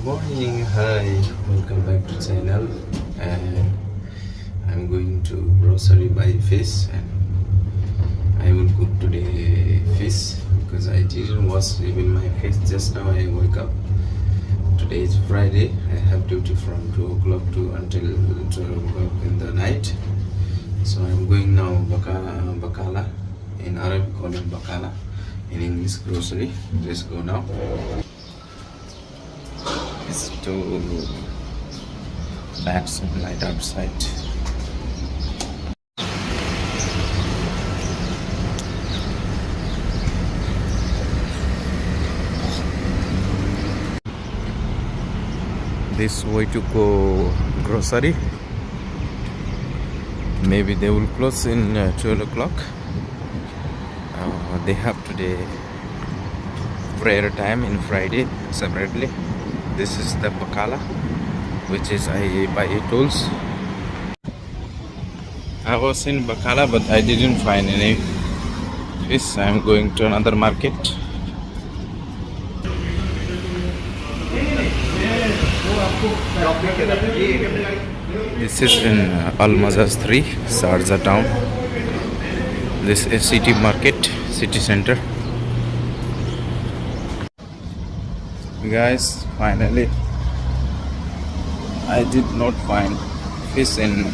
Morning, hi, welcome back to channel. And I'm going to grocery buy fish, and I will cook today fish because I didn't wash even my face just now. I woke up. Today is Friday. I have duty from 2 o'clock to until 12 o'clock in the night. So I'm going now Bakala. In Arabic call it Bakala. In English grocery. Let's go now. It's too bad sunlight outside. This way to go grocery. Maybe they will close in 12 o'clock. They have today prayer time in Friday separately. This is the Bakala, which is I buy tools. I was in Bakala, but I didn't find any fish. I'm going to another market. This is in Al Mazaz 3, Sharjah town. This is city market, city center. Guys, finally I did not find fish in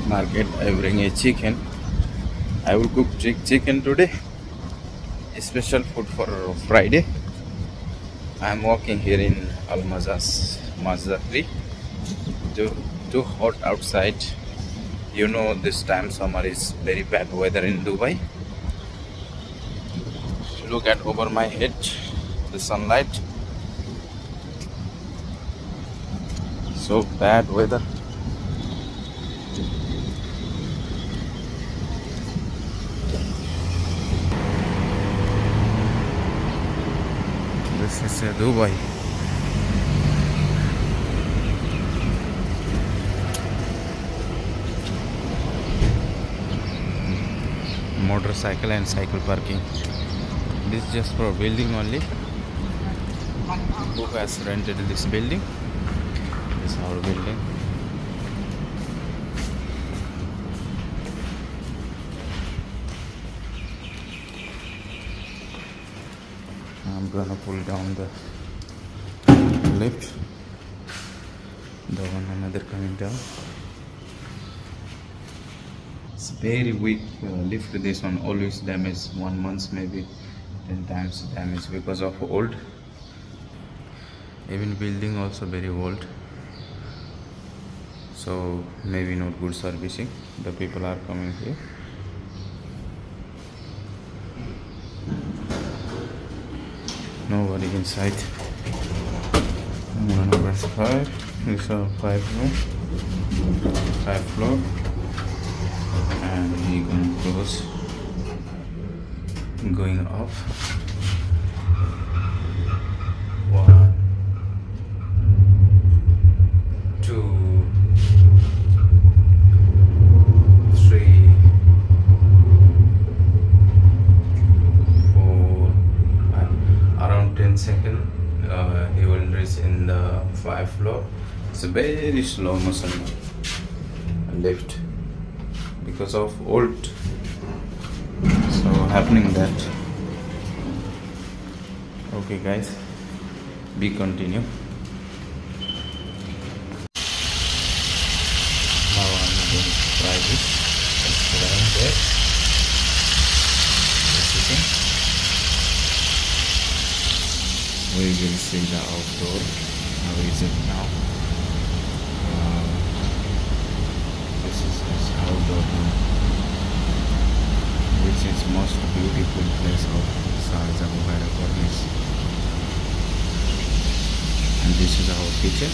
market. I bring a chicken. I will cook chicken today, a special food for Friday. I am walking here in Al Mazaz 3. Too hot outside. You know, this time summer is very bad weather in Dubai. Look at over my head, the sunlight. So bad weather. This is Dubai. Motorcycle and cycle parking. This is just for building only. Who has rented this building? This is our building. I'm gonna pull down the lift. The one another coming down. It's very weak lift. This one always damaged. 1 month, maybe 10 times damaged because of old. Even building also very old. So maybe not good servicing. The people are coming here. Nobody inside. Number 5. This is 5 room, 5 floor, and we gonna close. Going up. 1, 2, 3, 4, around 10 seconds. He will reach in the 5th floor. It's a very slow motion lift because of old. So happening that. Okay guys, we continue. Now I'm going to try this. Let's put it there. We will see the outdoor. How is it now? This is this outdoor room, which is most beautiful place of Sharjah Mubara Corniche. And this is our kitchen.